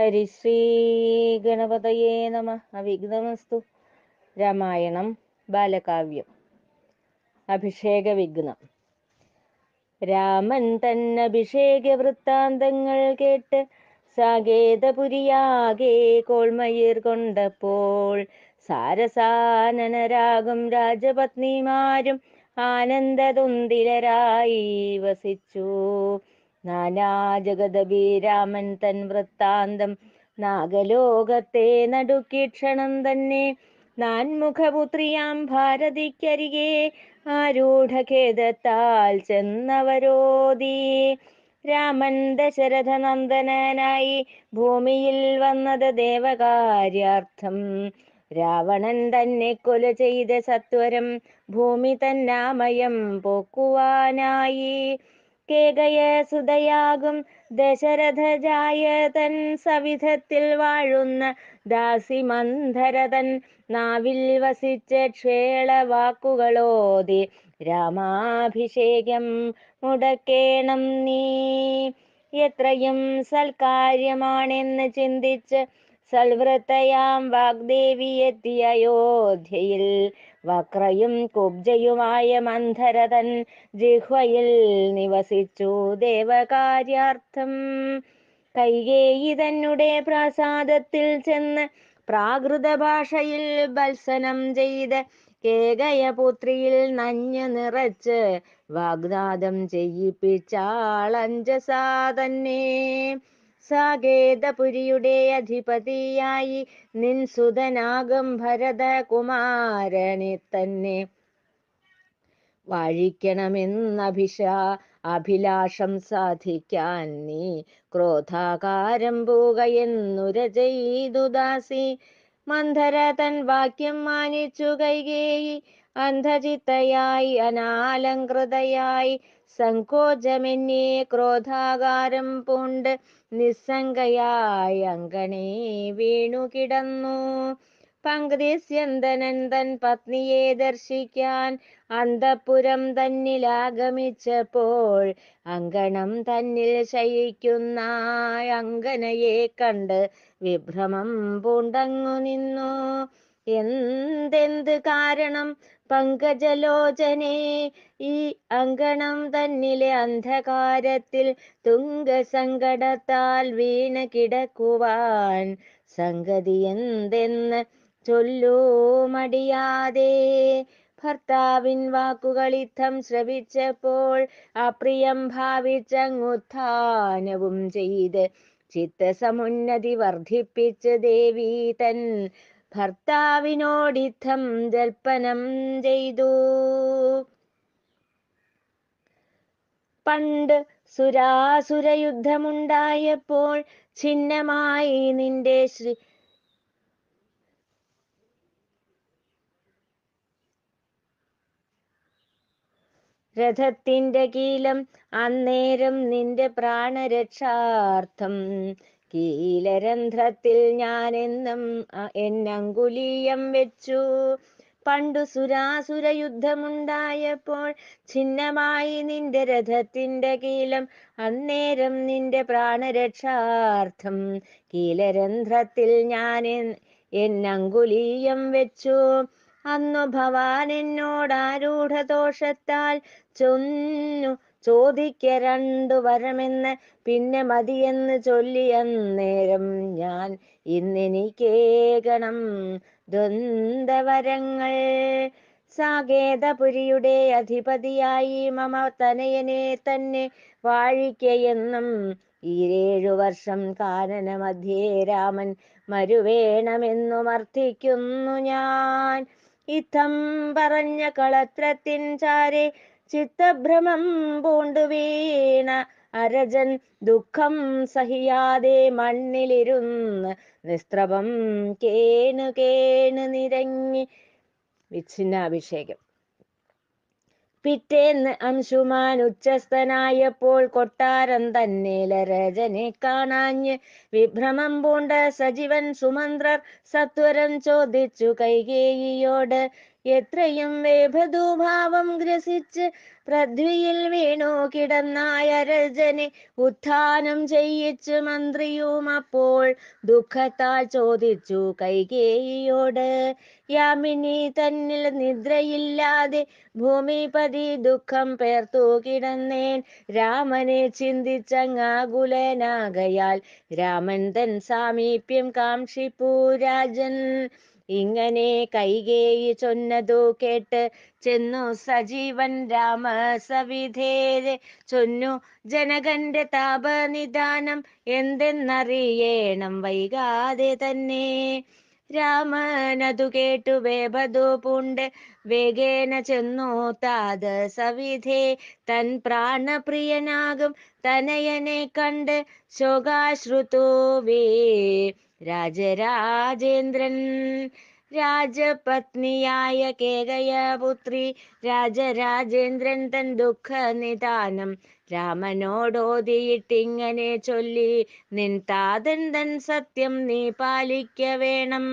ഹരിശ്രീ ഗണപതയേ നമ. അവിഘ്നമസ്തു. രാമായണം ബാലകാവ്യം. അഭിഷേക വിഘ്നം. രാമൻ തന്നഭിഷേക വൃത്താന്തങ്ങൾ കേട്ട് സാകേതപുരിയാകെ കോൾമയിർ കൊണ്ടപ്പോൾ സാരസാനനരാകും രാജപത്നിമാരും ആനന്ദതുന്തിലരായി വസിച്ചു. നാനാജഗദഭിരാമൻ തൻ വൃത്താന്തം നാഗലോകത്തെ നടുക്കിക്ഷണം തന്നെ നാൻമുഖപുത്രിയാം ഭാരതിക്കരികെ ആരൂഢഖേദത്താൽ ചെന്നവരോധി. രാമൻ ദശരഥനന്ദനായി ഭൂമിയിൽ വന്നത് ദേവകാര്യാർത്ഥം. രാവണൻ തന്നെ കൊല ചെയ്ത സത്വരം ഭൂമി തന്നാമയം പോക്കുവാനായി. കേകയസുതയാകും ദശരഥജായ തൻ സവിധത്തിൽ വാഴുന്ന ദാസി മന്ധരതൻ നാവിൽ വസിച്ച ക്ഷേളവാക്കുകളോതി രാമാഭിഷേകം മുടക്കേണം നീ. എത്രയും സൽക്കാര്യമാണെന്ന് ചിന്തിച്ച് സൽവൃത്തയാം വാഗ്ദേവി എത്തിയ അയോധ്യയിൽ വക്രയും കുബ്ജയുമായ മന്ധരതൻ ജിഹ്വയിൽ നിവസിച്ചു ദേവകാര്യാർത്ഥം. കൈകേയി തന്നെ പ്രാസാദത്തിൽ ചെന്ന് പ്രാകൃത ഭാഷയിൽ ഭത്സനം ചെയ്ത് കേകയപുത്രിയിൽ നഞ്ഞ് നിറച്ച് വാഗ്ദാനം ചെയ്യിപ്പിച്ചാളഞ്ജസാ തന്നെ. സാകേതപുരിയുടെ അധിപതിയായി നിൻസുതനാകും ഭരതകുമാരനെ തന്നെ വാഴിക്കണമെന്നഭിലാഷം സാധിക്കാൻ നീ ക്രോധാകാരം പൂകയെന്നുര ചെയ്തു ദാസി. മന്ധര തൻ വാക്യം മാനിച്ചു കൈകേയി അന്ധചിത്തയായി അനാലങ്കൃതയായി സങ്കോചമെന്നേ ക്രോധാകാരം പൂണ്ട് നിസ്സംഗയായി അങ്കണേ വീണുകിടന്നു. പങ്ക്തിസ്യന്തനൻ തൻ പത്നിയെ ദർശിക്കാൻ അന്തഃപുരം തന്നിലാഗമിച്ചപ്പോൾ അങ്കണം തന്നിൽ ശയിക്കുന്ന അങ്കനയെ കണ്ട് വിഭ്രമം പൂണ്ടങ്ങു നിന്നു. എന്തെന്ത് കാരണം പങ്കജലോചനേ ഈ അങ്കണം തന്നിലെ അന്ധകാരത്തിൽ തുംഗസങ്കടത്താൽ വീണ് കിടക്കുവാൻ? സംഗതി എന്തെന്ന് ചൊല്ലൂ മടിയാതെ. ഭർത്താവിൻ വാക്കുകൾ ഇത്തം ശ്രവിച്ചപ്പോൾ അപ്രിയം ഭാവിച്ചങ്ങുത്ഥാനവും ചെയ്ത് ചിത്തസമുന്നതി വർദ്ധിപ്പിച്ച് ദേവി തൻ ഭർത്താവിനോടിത്തം ജൽപ്പനം ചെയ്തു. പണ്ട് സുരാസുരയുദ്ധമുണ്ടായപ്പോൾ ഛിന്നമായി നിന്റെ രഥത്തിന്റെ കീലം അന്നേരം നിന്റെ പ്രാണരക്ഷാർത്ഥം കീലരന്ധ്രത്തിൽ ഞാനെന്നും എന്നങ്കുലീയം വെച്ചു. പണ്ടു സുരാസുരയുദ്ധമുണ്ടായപ്പോൾ ഛിന്നമായി നിന്റെ രഥത്തിന്റെ കീലം അന്നേരം നിന്റെ പ്രാണരക്ഷാർത്ഥം കീലരന്ധ്രത്തിൽ ഞാൻ എന്നങ്കുലീയം വെച്ചു. അന്നു ഭവാൻ എന്നോടാരൂഢദോഷത്താൽ ചോദിക്ക രണ്ടു വരമെന്ന് പിന്നെ മതിയെന്ന് ചൊല്ലിയന്നേരം ഞാൻ ഇന്നെനിക്കേകണം ദ്വന്ദ്വരങ്ങൾ. സാകേതപുരിയുടെ അധിപതിയായി മമ തനയനെ തന്നെ വാഴിക്കയെന്നും ഈ 7 വർഷം കാനന മധ്യേ രാമൻ മരുവേണമെന്നുമർത്ഥിക്കുന്നു ഞാൻ. ഇത്തം പറഞ്ഞ കളത്രത്തിൻ ചാരെ ചിത്തഭ്രമം പൂണ്ടു വീണ അരജൻ ദുഃഖം സഹിയാതെ മണ്ണിലിരുന്ന് നിസ്ത്രവം കേണു കേണു നിരങ്ങി. വിച്ഛിന്നാഭിഷേകം. പിറ്റേന്ന് അംശുമാൻ ഉച്ചസ്ഥനായപ്പോൾ കൊട്ടാരം തന്നെ ലരജനെ കാണാഞ്ഞ് വിഭ്രമം പൂണ്ട സജീവൻ സുമന്ത്രർ സത്വരം ചോദിച്ചു കൈകേയിയോട്, എത്രയും വേഭതുഭാവം ഗ്രസിച്ച് പൃഥ്വിയിൽ വീണു കിടന്നായ രജനെ ഉത്ഥാനം ചെയ്യിച്ചു മന്ത്രിയും അപ്പോൾ ദുഃഖത്താൽ ചോദിച്ചു കൈകേയിയോട്, യാമിനി തന്നിൽ നിദ്രയില്ലാതെ ഭൂമിപതി ദുഃഖം പേർത്തു കിടന്നേൻ. രാമനെ ചിന്തിച്ചങ്ങാകുലനാകയാൽ രാമൻ തൻ സാമീപ്യം കാക്ഷിപ്പൂ രാജൻ. ഇങ്ങനെ കൈകേയി ചൊന്നതു കേട്ട് ചെന്നു സജീവൻ രാമസവിധേരെ ചൊന്നു, ജനകന്റെ താപനിദാനം എന്തെന്നറിയേണം വൈകാതെ തന്നെ. രാമനതു കേട്ടു വേപതു പൂണ്ട് വേഗേന ചെന്നു താത സവിധേ തൻ പ്രാണപ്രിയനാകും തനയനെ കണ്ട് ശോകാശ്രുതോവേ രാജരാജേന്ദ്രൻ. രാജപത്നിയായ കേകയപുത്രി രാജരാജേന്ദ്രൻ തൻ ദുഃഖനിദാനം രാമനോടോതിയിട്ടിങ്ങനെ ചൊല്ലി, നിൻ താതൻ തൻ സത്യം നീ പാലിക്ക വേണം.